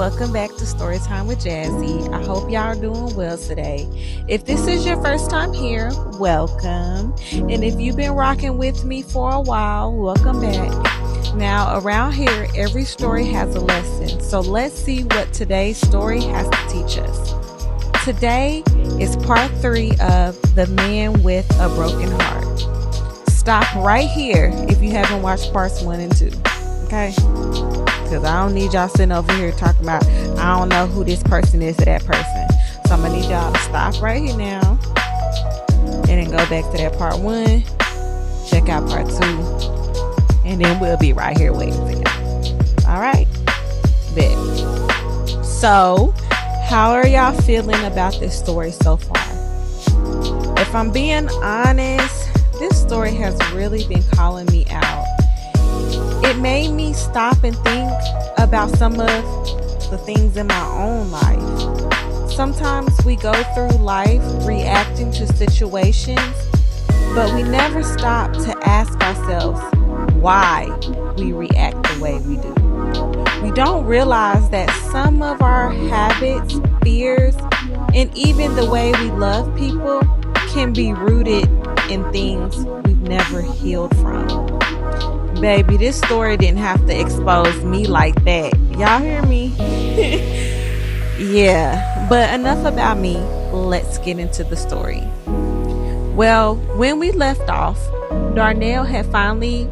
welcome back to Storytime with Jazzie. I hope y'all are doing well today. If this is your first time here, welcome. And if you've been rocking with me for a while, welcome back. Now, around here, every story has a lesson. So let's see what today's story has to teach us. Today is part 3 of The Man with a Broken Heart. Stop right here if you haven't watched parts 1 and 2. Okay? Because I don't need y'all sitting over here talking about, I don't know who this person is or that person. So I'm going to need y'all to stop right here now. And then go back to that part 1. Check out part 2. And then we'll be right here waiting for you. Alright? Bet. So, how are y'all feeling about this story so far? If I'm being honest, this story has really been calling me out. It made me stop and think about some of the things in my own life. Sometimes we go through life reacting to situations, but we never stop to ask ourselves why we react the way we do. We don't realize that some of our habits, fears, and even the way we love people can be rooted in things we've never healed from. Baby, this story didn't have to expose me like that. Y'all hear me? Yeah, but enough about me. Let's get into the story. Well, when we left off, Darnell had finally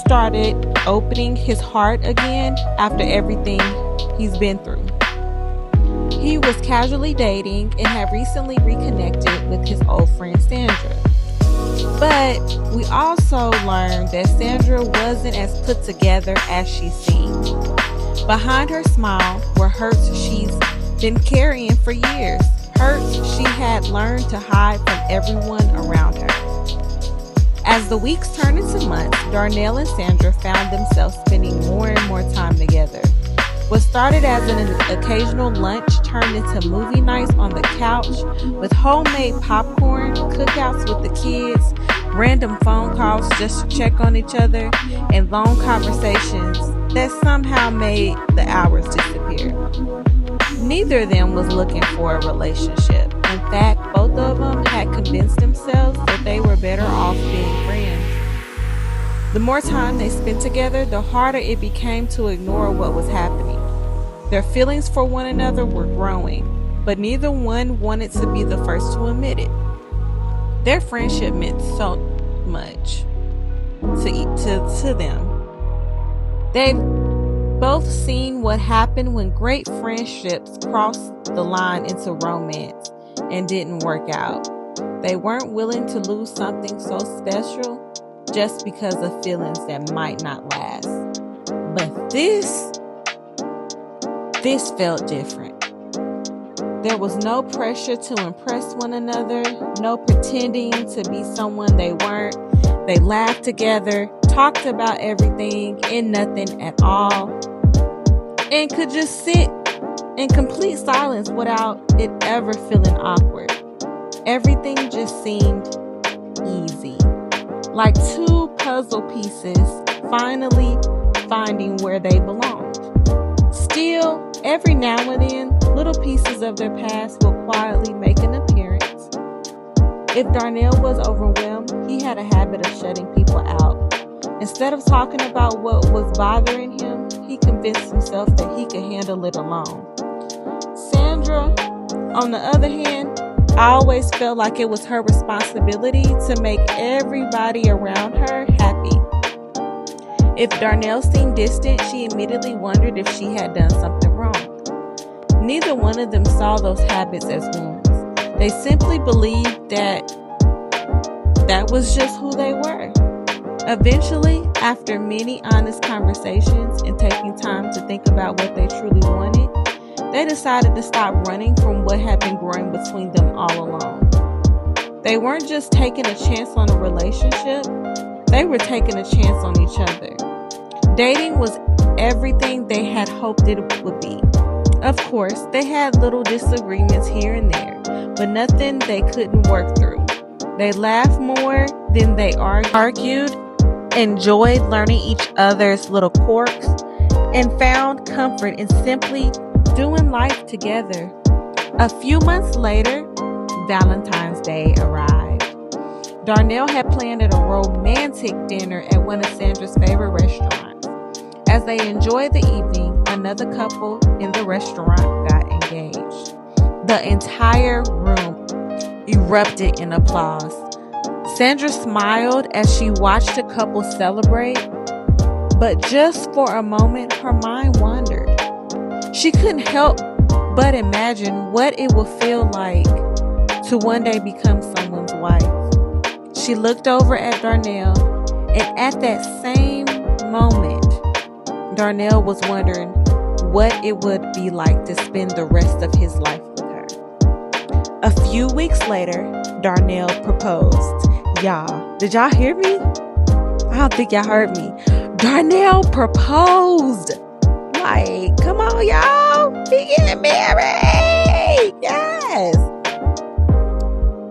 started opening his heart again after everything he's been through. He was casually dating and had recently reconnected with his old friend Sandra. But we also learned that Sandra wasn't as put together as she seemed. Behind her smile were hurts she's been carrying for years, hurts she had learned to hide from everyone around her. As the weeks turned into months, Darnell and Sandra found themselves spending more and more time together. What started as an occasional lunch turned into movie nights on the couch with homemade popcorn, cookouts with the kids, random phone calls just to check on each other, and long conversations that somehow made the hours disappear. Neither of them was looking for a relationship. In fact, both of them had convinced themselves that they were better off being friends. The more time they spent together, the harder it became to ignore what was happening. Their feelings for one another were growing, but neither one wanted to be the first to admit it. Their friendship meant so much to them. They've both seen what happened when great friendships crossed the line into romance and didn't work out. They weren't willing to lose something so special just because of feelings that might not last. But this felt different. There was no pressure to impress one another, no pretending to be someone they weren't. They laughed together, talked about everything and nothing at all, and could just sit in complete silence without it ever feeling awkward. Everything just seemed easy, like two puzzle pieces finally finding where they belonged. Still, every now and then, little pieces of their past will quietly make an appearance. If Darnell was overwhelmed, he had a habit of shutting people out. Instead of talking about what was bothering him, he convinced himself that he could handle it alone. Sandra, on the other hand, always felt like it was her responsibility to make everybody around her happy. If Darnell seemed distant, she immediately wondered if she had done something wrong. Neither one of them saw those habits as wounds. They simply believed that was just who they were. Eventually, after many honest conversations and taking time to think about what they truly wanted, they decided to stop running from what had been growing between them all along. They weren't just taking a chance on a relationship, they were taking a chance on each other. Dating was everything they had hoped it would be. Of course, they had little disagreements here and there, but nothing they couldn't work through. They laughed more than they argued, enjoyed learning each other's little quirks, and found comfort in simply doing life together. A few months later, Valentine's Day arrived. Darnell had planned a romantic dinner at one of Sandra's favorite restaurants. As they enjoyed the evening, another couple in the restaurant got engaged. The entire room erupted in applause. Sandra smiled as she watched the couple celebrate, but just for a moment, her mind wandered. She couldn't help but imagine what it would feel like to one day become someone's wife. She looked over at Darnell, and at that same moment, Darnell was wondering what it would be like to spend the rest of his life with her. A few weeks later, Darnell proposed. Y'all, did y'all hear me? I don't think y'all heard me. Darnell proposed. Like, come on, y'all. We getting married. Yes.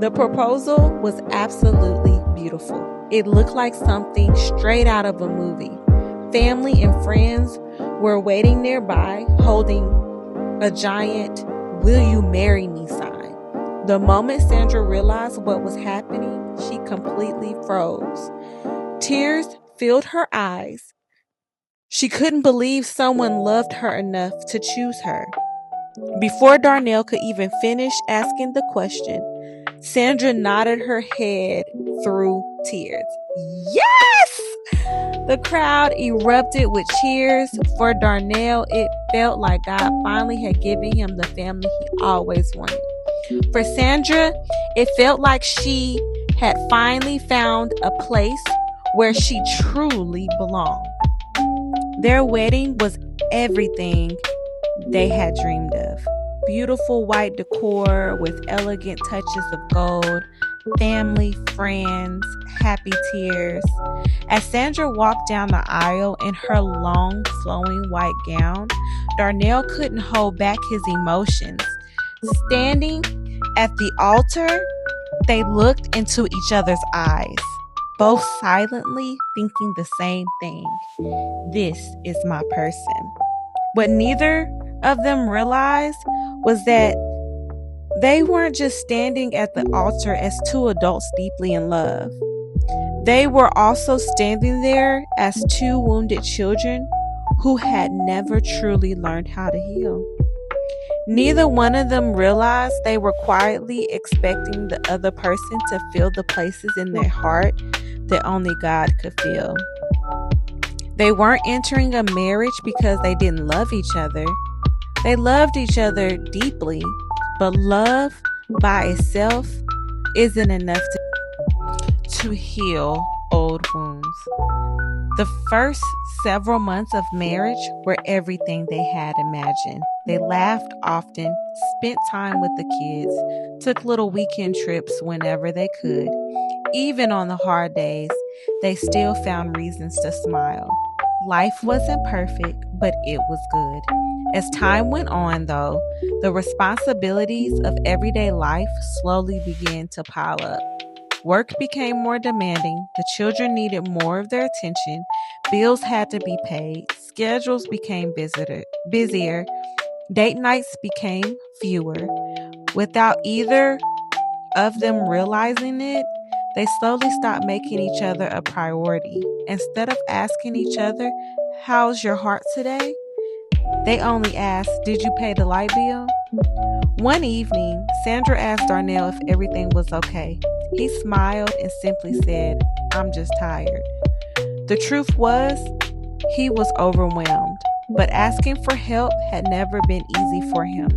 The proposal was absolutely beautiful. It looked like something straight out of a movie. Family and friends were waiting nearby, holding a giant "Will you marry me" sign. The moment Sandra realized what was happening, she completely froze. Tears filled her eyes. She couldn't believe someone loved her enough to choose her. Before Darnell could even finish asking the question, Sandra nodded her head through tears. Yes! The crowd erupted with cheers for Darnell. It felt like God finally had given him the family he always wanted. For Sandra, it felt like she had finally found a place where she truly belonged. Their wedding was everything they had dreamed of. Beautiful white decor with elegant touches of gold, family, friends, happy tears. As Sandra walked down the aisle in her long, flowing white gown, Darnell couldn't hold back his emotions. Standing at the altar, they looked into each other's eyes, both silently thinking the same thing. This is my person. What neither of them realized was that they weren't just standing at the altar as two adults deeply in love. They were also standing there as two wounded children who had never truly learned how to heal. Neither one of them realized they were quietly expecting the other person to fill the places in their heart that only God could fill. They weren't entering a marriage because they didn't love each other. They loved each other deeply, but love by itself isn't enough to heal old wounds. The first several months of marriage were everything they had imagined. They laughed often, spent time with the kids, took little weekend trips whenever they could. Even on the hard days, they still found reasons to smile. Life wasn't perfect, but it was good. As time went on, though, the responsibilities of everyday life slowly began to pile up. Work became more demanding, the children needed more of their attention, bills had to be paid, schedules became busier, date nights became fewer. Without either of them realizing it, they slowly stopped making each other a priority. Instead of asking each other, "How's your heart today?" they only asked, "Did you pay the light bill?" One evening, Sandra asked Darnell if everything was okay. He smiled and simply said, "I'm just tired." The truth was, he was overwhelmed, but asking for help had never been easy for him.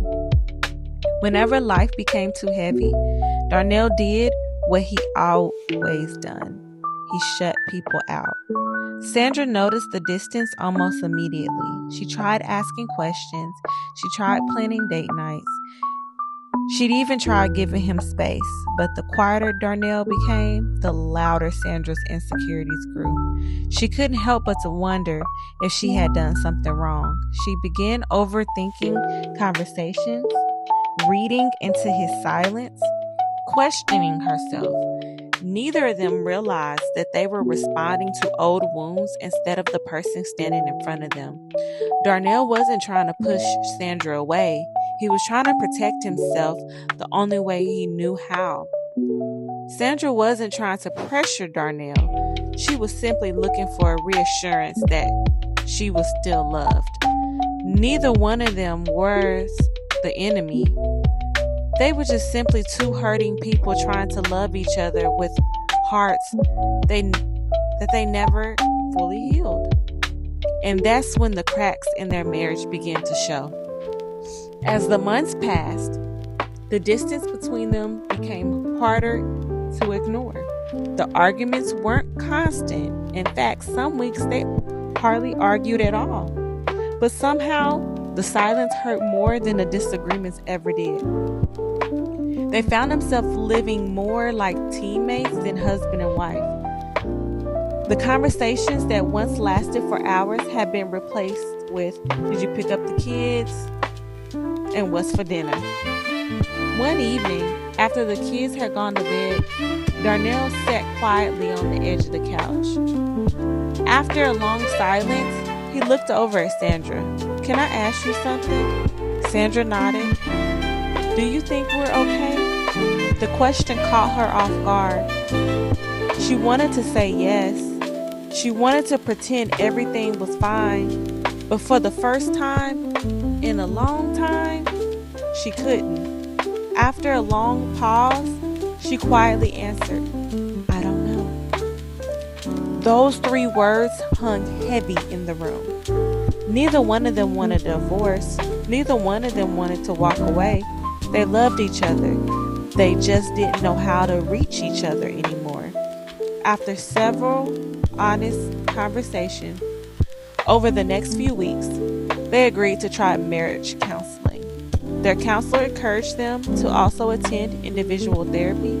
Whenever life became too heavy, Darnell did what he always done. He shut people out. Sandra noticed the distance almost immediately. She tried asking questions. She tried planning date nights. She'd even tried giving him space, but the quieter Darnell became, the louder Sandra's insecurities grew. She couldn't help but to wonder if she had done something wrong. She began overthinking conversations, reading into his silence, questioning herself. Neither of them realized that they were responding to old wounds instead of the person standing in front of them. Darnell wasn't trying to push Sandra away. He was trying to protect himself the only way he knew how. Sandra wasn't trying to pressure Darnell. She was simply looking for a reassurance that she was still loved. Neither one of them was the enemy. They were just simply two hurting people trying to love each other with hearts that they never fully healed. And that's when the cracks in their marriage began to show. As the months passed, the distance between them became harder to ignore. The arguments weren't constant. In fact, some weeks they hardly argued at all. But somehow, the silence hurt more than the disagreements ever did. They found themselves living more like teammates than husband and wife. The conversations that once lasted for hours had been replaced with, "Did you pick up the kids?" and "What's for dinner?" One evening, after the kids had gone to bed, Darnell sat quietly on the edge of the couch. After a long silence, he looked over at Sandra. "Can I ask you something?" Sandra nodded. "Do you think we're okay?" The question caught her off guard. She wanted to say yes. She wanted to pretend everything was fine. But for the first time in a long time, she couldn't. After a long pause, she quietly answered, "I don't know." Those three words hung heavy in the room. Neither one of them wanted a divorce. Neither one of them wanted to walk away. They loved each other. They just didn't know how to reach each other anymore. After several honest conversations over the next few weeks, they agreed to try marriage counseling. Their counselor encouraged them to also attend individual therapy,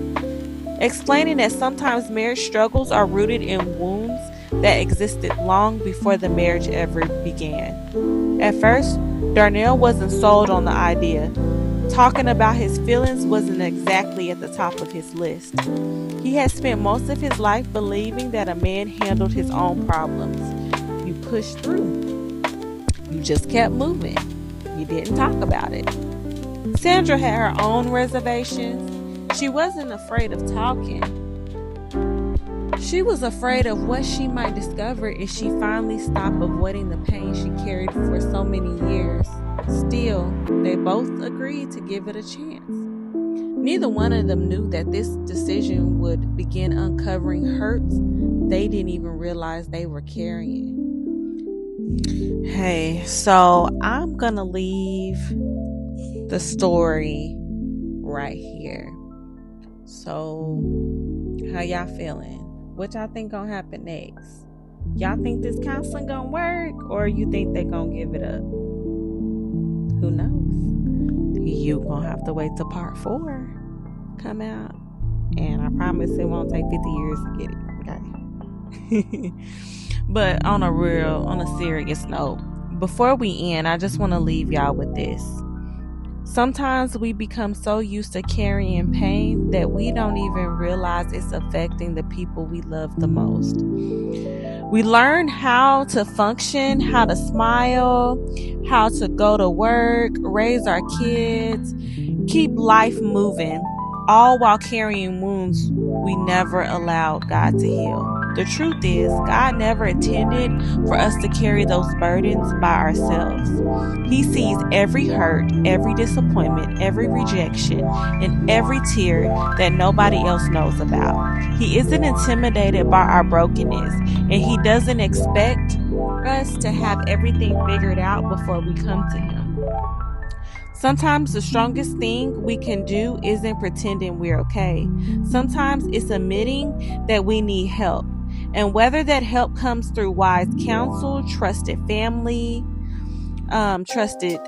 explaining that sometimes marriage struggles are rooted in wounds that existed long before the marriage ever began. At first, Darnell wasn't sold on the idea. Talking about his feelings wasn't exactly at the top of his list. He had spent most of his life believing that a man handled his own problems. You pushed through. You just kept moving. You didn't talk about it. Sandra had her own reservations. She wasn't afraid of talking. She was afraid of what she might discover if she finally stopped avoiding the pain she carried for so many years. Still, they both agreed to give it a chance. Neither one of them knew that this decision would begin uncovering hurts they didn't even realize they were carrying. Hey, so I'm gonna leave the story right here. So, how y'all feeling? What y'all think gonna happen next? Y'all think this counseling gonna work, or you think they gonna give it up? Who knows? You gonna have to wait till part 4 come out, and I promise it won't take 50 years to get it. Okay. But on a serious note, before we end, I just want to leave y'all with this. Sometimes we become so used to carrying pain that we don't even realize it's affecting the people we love the most. We learn how to function, how to smile, how to go to work, raise our kids, keep life moving, all while carrying wounds we never allowed God to heal. The truth is, God never intended for us to carry those burdens by ourselves. He sees every hurt, every disappointment, every rejection, and every tear that nobody else knows about. He isn't intimidated by our brokenness, and He doesn't expect us to have everything figured out before we come to Him. Sometimes the strongest thing we can do isn't pretending we're okay. Sometimes it's admitting that we need help. And whether that help comes through wise counsel, trusted family, trusted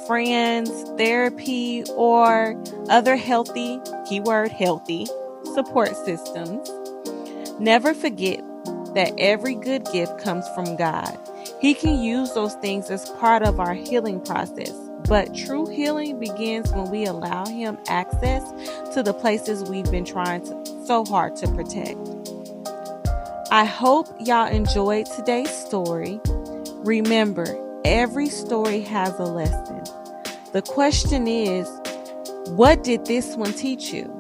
friends, therapy, or other healthy, keyword healthy, support systems, never forget that every good gift comes from God. He can use those things as part of our healing process. But true healing begins when we allow him access to the places we've been trying so hard to protect. I hope y'all enjoyed today's story. Remember, every story has a lesson. The question is, what did this one teach you?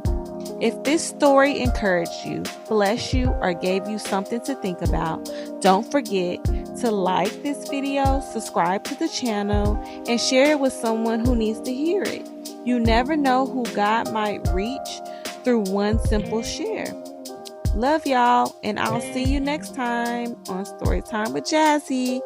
If this story encouraged you, blessed you, or gave you something to think about, don't forget to like this video, subscribe to the channel, and share it with someone who needs to hear it. You never know who God might reach through one simple share. Love y'all, and I'll see you next time on Storytime with Jazzie.